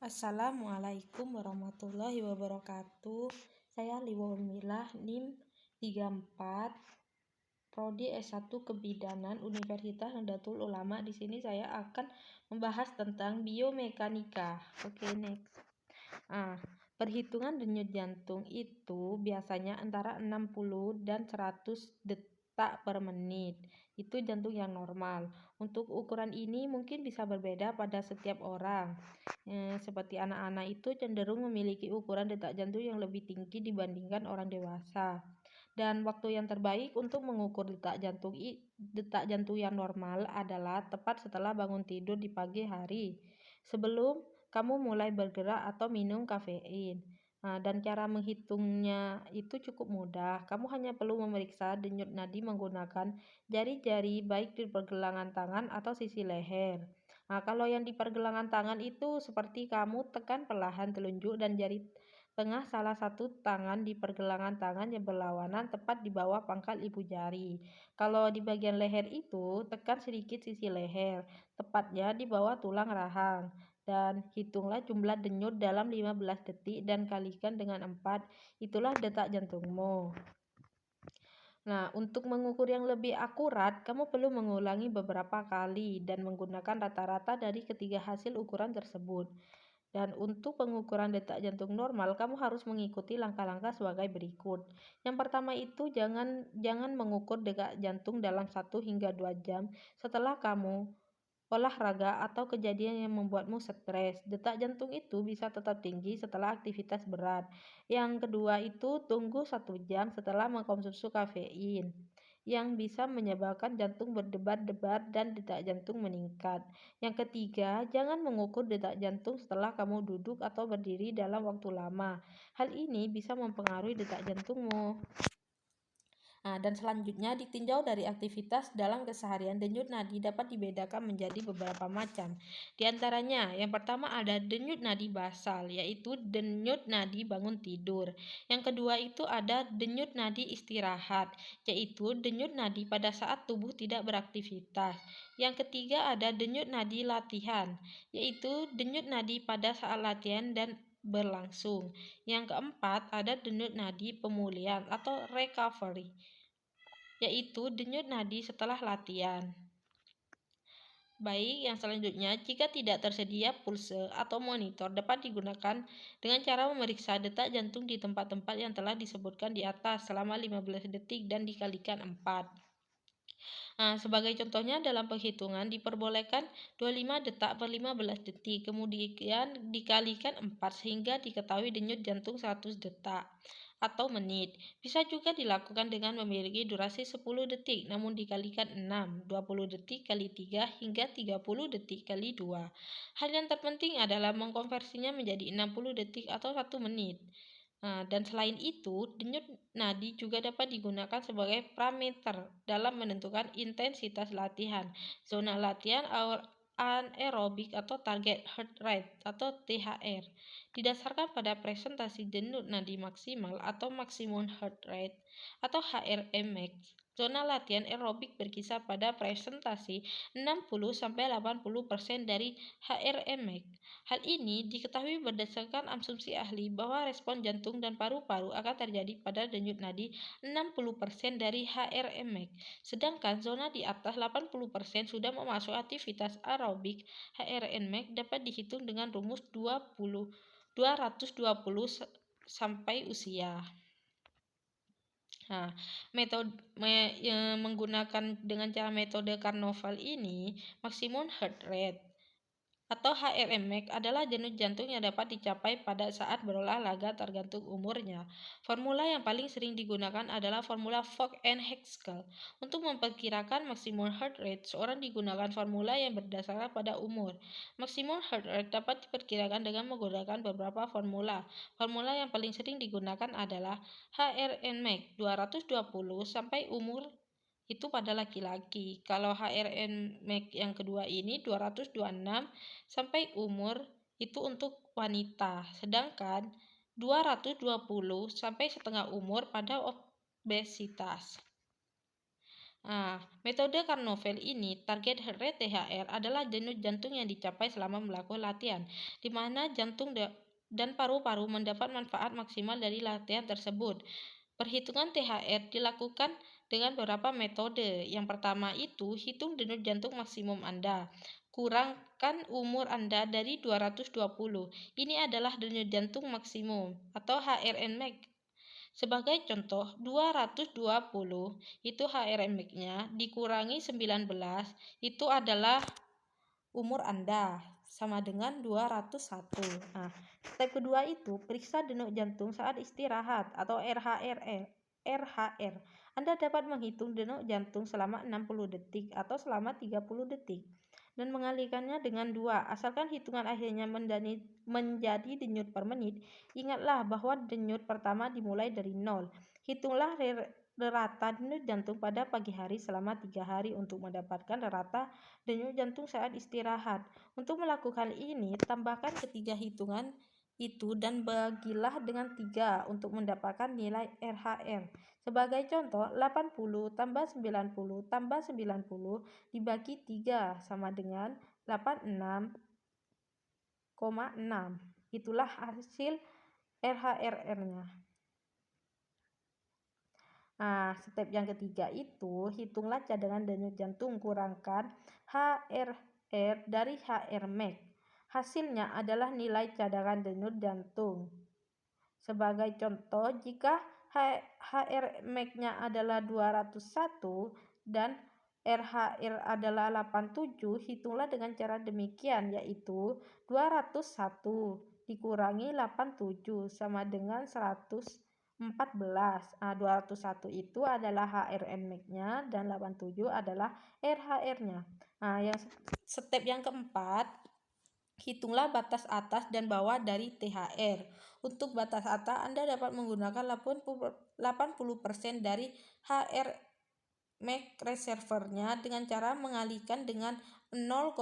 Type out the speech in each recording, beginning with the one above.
Assalamualaikum warahmatullahi wabarakatuh. Saya Liwomilah NIM 34 Prodi S1 Kebidanan Universitas Nahdlatul Ulama. Di sini saya akan membahas tentang biomekanika. Oke, next. Perhitungan denyut jantung itu biasanya antara 60 dan 100 detak per menit. Itu jantung yang normal. Untuk ukuran ini mungkin bisa berbeda pada setiap orang. Seperti anak-anak itu cenderung memiliki ukuran detak jantung yang lebih tinggi dibandingkan orang dewasa. Dan waktu yang terbaik untuk mengukur detak jantung yang normal adalah tepat setelah bangun tidur di pagi hari, sebelum kamu mulai bergerak atau minum kafein. Dan cara menghitungnya itu cukup mudah. Kamu hanya perlu memeriksa denyut nadi menggunakan jari-jari baik di pergelangan tangan atau sisi leher. Kalau yang di pergelangan tangan itu seperti kamu tekan perlahan telunjuk dan jari tengah salah satu tangan di pergelangan tangan yang berlawanan tepat di bawah pangkal ibu jari. Kalau di bagian leher itu, tekan sedikit sisi leher, tepatnya di bawah tulang rahang. Dan hitunglah jumlah denyut dalam 15 detik dan kalikan dengan 4, itulah detak jantungmu. Untuk mengukur yang lebih akurat, kamu perlu mengulangi beberapa kali dan menggunakan rata-rata dari ketiga hasil ukuran tersebut. Dan untuk pengukuran detak jantung normal, kamu harus mengikuti langkah-langkah sebagai berikut. Yang pertama itu jangan mengukur detak jantung dalam 1 hingga 2 jam setelah kamu olahraga atau kejadian yang membuatmu stres. Detak jantung itu bisa tetap tinggi setelah aktivitas berat. Yang kedua itu tunggu 1 jam setelah mengkonsumsi kafein, yang bisa menyebabkan jantung berdebar-debar dan detak jantung meningkat. Yang ketiga, jangan mengukur detak jantung setelah kamu duduk atau berdiri dalam waktu lama. Hal ini bisa mempengaruhi detak jantungmu. Dan selanjutnya, ditinjau dari aktivitas dalam keseharian, denyut nadi dapat dibedakan menjadi beberapa macam. Di antaranya, yang pertama ada denyut nadi basal, yaitu denyut nadi bangun tidur. Yang kedua itu ada denyut nadi istirahat, yaitu denyut nadi pada saat tubuh tidak beraktivitas. Yang ketiga ada denyut nadi latihan, yaitu denyut nadi pada saat latihan dan berlangsung. Yang keempat ada denyut nadi pemulihan atau recovery, yaitu denyut nadi setelah latihan. Baik, yang selanjutnya, jika tidak tersedia pulse atau monitor, dapat digunakan dengan cara memeriksa detak jantung di tempat-tempat yang telah disebutkan di atas selama 15 detik dan dikalikan 4. Sebagai contohnya, dalam penghitungan diperbolehkan 25 detak per 15 detik, kemudian dikalikan 4 sehingga diketahui denyut jantung 100 detak atau menit. Bisa juga dilakukan dengan memiliki durasi 10 detik, namun dikalikan 6, 20 detik kali 3 hingga 30 detik kali 2. Hal yang terpenting adalah mengkonversinya menjadi 60 detik atau 1 menit. Dan selain itu, denyut nadi juga dapat digunakan sebagai parameter dalam menentukan intensitas latihan, zona latihan anaerobik atau target heart rate atau THR. Didasarkan pada presentasi denyut nadi maksimal atau maximum heart rate atau HRMX. Zona latihan aerobik berkisar pada presentasi 60-80% dari HRMX. Hal ini diketahui berdasarkan asumsi ahli bahwa respon jantung dan paru-paru akan terjadi pada denyut nadi 60% dari HRMX. Sedangkan zona di atas 80% sudah memasuki aktivitas aerobik. HRMX dapat dihitung dengan rumus 220 sampai usia. Menggunakan dengan cara metode Carnot ini, maksimum heart rate atau HRMX adalah denyut jantung yang dapat dicapai pada saat berolahraga tergantung umurnya. Formula yang paling sering digunakan adalah formula Vogt and Haskell. Untuk memperkirakan maksimum heart rate, seorang digunakan formula yang berdasarkan pada umur. Maksimum heart rate dapat diperkirakan dengan menggunakan beberapa formula. Formula yang paling sering digunakan adalah HRMX 220 sampai umur itu pada laki-laki. Kalau HRMX yang kedua ini 226 sampai umur itu untuk wanita. Sedangkan 220 sampai setengah umur pada obesitas. Metode Carnovel ini, target heart rate THR adalah denyut jantung yang dicapai selama melakukan latihan, di mana jantung dan paru-paru mendapat manfaat maksimal dari latihan tersebut. Perhitungan THR dilakukan dengan beberapa metode. Yang pertama itu, hitung denyut jantung maksimum Anda. Kurangkan umur Anda dari 220. Ini adalah denyut jantung maksimum atau HRNmax. Sebagai contoh, 220 itu HRNmax-nya dikurangi 19 itu adalah umur Anda, sama dengan 201. Step kedua itu periksa denyut jantung saat istirahat atau RHR. Anda dapat menghitung denyut jantung selama 60 detik atau selama 30 detik dan mengalihkannya dengan 2, asalkan hitungan akhirnya menjadi denyut per menit. Ingatlah bahwa denyut pertama dimulai dari 0. Hitunglah rata denyut jantung pada pagi hari selama 3 hari untuk mendapatkan rata denyut jantung saat istirahat. Untuk melakukan ini, tambahkan ketiga hitungan itu dan bagilah dengan 3 untuk mendapatkan nilai RHR. Sebagai contoh, 80 tambah 90 tambah 90 dibagi 3 sama dengan 86,6. Itulah hasil RHR-nya. Step yang ketiga itu, hitunglah cadangan denyut jantung kurangkan HRR dari HRmax. Hasilnya adalah nilai cadangan denyut jantung. Sebagai contoh, jika HRmax-nya adalah 201 dan RHR adalah 87, hitunglah dengan cara demikian, yaitu 201 dikurangi 87 sama dengan 114. 201 itu adalah HRNmax-nya dan 87 adalah RHR-nya. Yang step yang keempat, hitunglah batas atas dan bawah dari THR. Untuk batas atas, Anda dapat menggunakan 80% dari HRmax reservoir-nya dengan cara mengalihkan dengan 0,8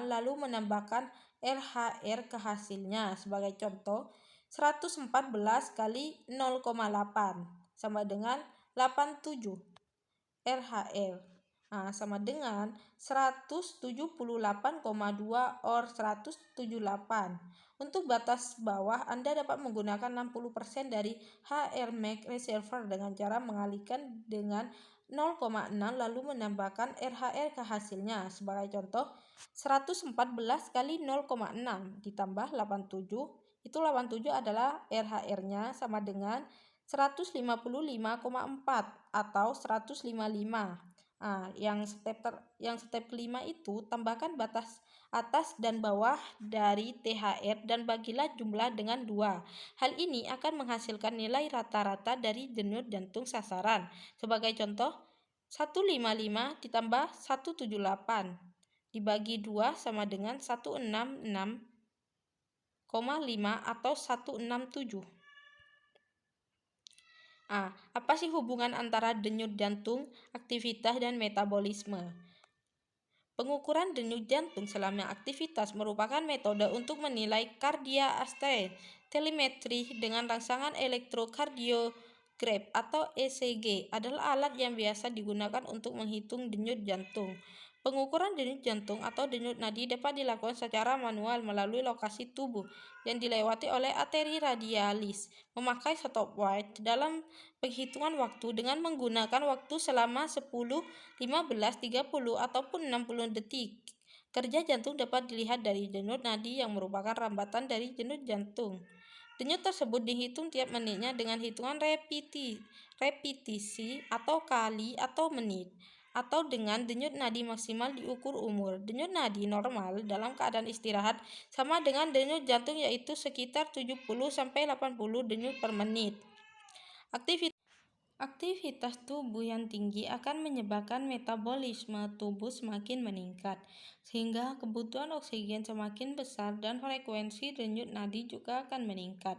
lalu menambahkan RHR ke hasilnya. Sebagai contoh, 114 kali 0,8 sama dengan 87 RHR. Sama dengan 178,2 or 178. Untuk batas bawah, Anda dapat menggunakan 60% dari HRmax reservoir dengan cara mengalihkan dengan 0,6 lalu menambahkan RHR ke hasilnya. Sebagai contoh, 114 kali 0,6 ditambah 87, itu 87 adalah RHR-nya sama dengan 155,4 atau 155. Yang step kelima itu, tambahkan batas atas dan bawah dari THR dan bagilah jumlah dengan 2. Hal ini akan menghasilkan nilai rata-rata dari denyut jantung sasaran. Sebagai contoh, 155 ditambah 178 dibagi 2 sama dengan 166,5 atau 167. Apa sih hubungan antara denyut jantung, aktivitas, dan metabolisme? Pengukuran denyut jantung selama aktivitas merupakan metode untuk menilai kardia-artery. Telemetri dengan rangsangan elektrokardiogram atau ECG adalah alat yang biasa digunakan untuk menghitung denyut jantung. Pengukuran denyut jantung atau denyut nadi dapat dilakukan secara manual melalui lokasi tubuh yang dilewati oleh arteri radialis, memakai stopwatch dalam penghitungan waktu dengan menggunakan waktu selama 10, 15, 30, ataupun 60 detik. Kerja jantung dapat dilihat dari denyut nadi yang merupakan rambatan dari denyut jantung. Denyut tersebut dihitung tiap menitnya dengan hitungan repetisi atau kali atau menit, atau dengan denyut nadi maksimal diukur umur. Denyut nadi normal dalam keadaan istirahat sama dengan denyut jantung, yaitu sekitar 70-80 denyut per menit. Aktivitas tubuh yang tinggi akan menyebabkan metabolisme tubuh semakin meningkat, sehingga kebutuhan oksigen semakin besar dan frekuensi denyut nadi juga akan meningkat.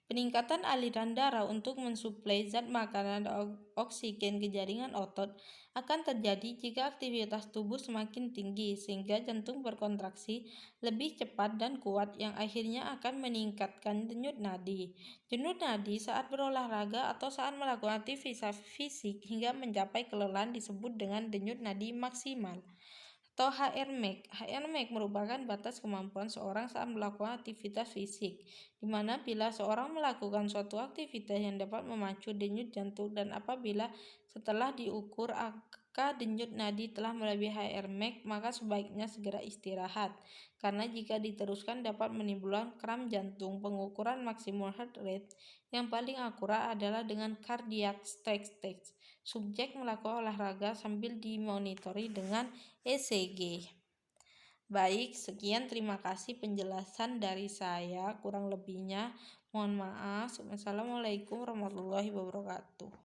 Peningkatan aliran darah untuk mensuplai zat makanan dan oksigen ke jaringan otot akan terjadi jika aktivitas tubuh semakin tinggi, sehingga jantung berkontraksi lebih cepat dan kuat yang akhirnya akan meningkatkan denyut nadi. Denyut nadi saat berolahraga atau saat melakukan aktivitas fisik hingga mencapai kelelahan disebut dengan denyut nadi maksimal atau HRMAX. HRMAX merupakan batas kemampuan seorang saat melakukan aktivitas fisik, di mana bila seorang melakukan suatu aktivitas yang dapat memacu denyut jantung dan apabila setelah diukur angka denyut nadi telah melebihi HRMAX, maka sebaiknya segera istirahat, karena jika diteruskan dapat menimbulkan kram jantung. Pengukuran maksimum heart rate yang paling akurat adalah dengan cardiac stress test. Subjek melakukan olahraga sambil dimonitori dengan ECG. Baik, sekian, terima kasih penjelasan dari saya. Kurang lebihnya mohon maaf. Wassalamualaikum warahmatullahi wabarakatuh.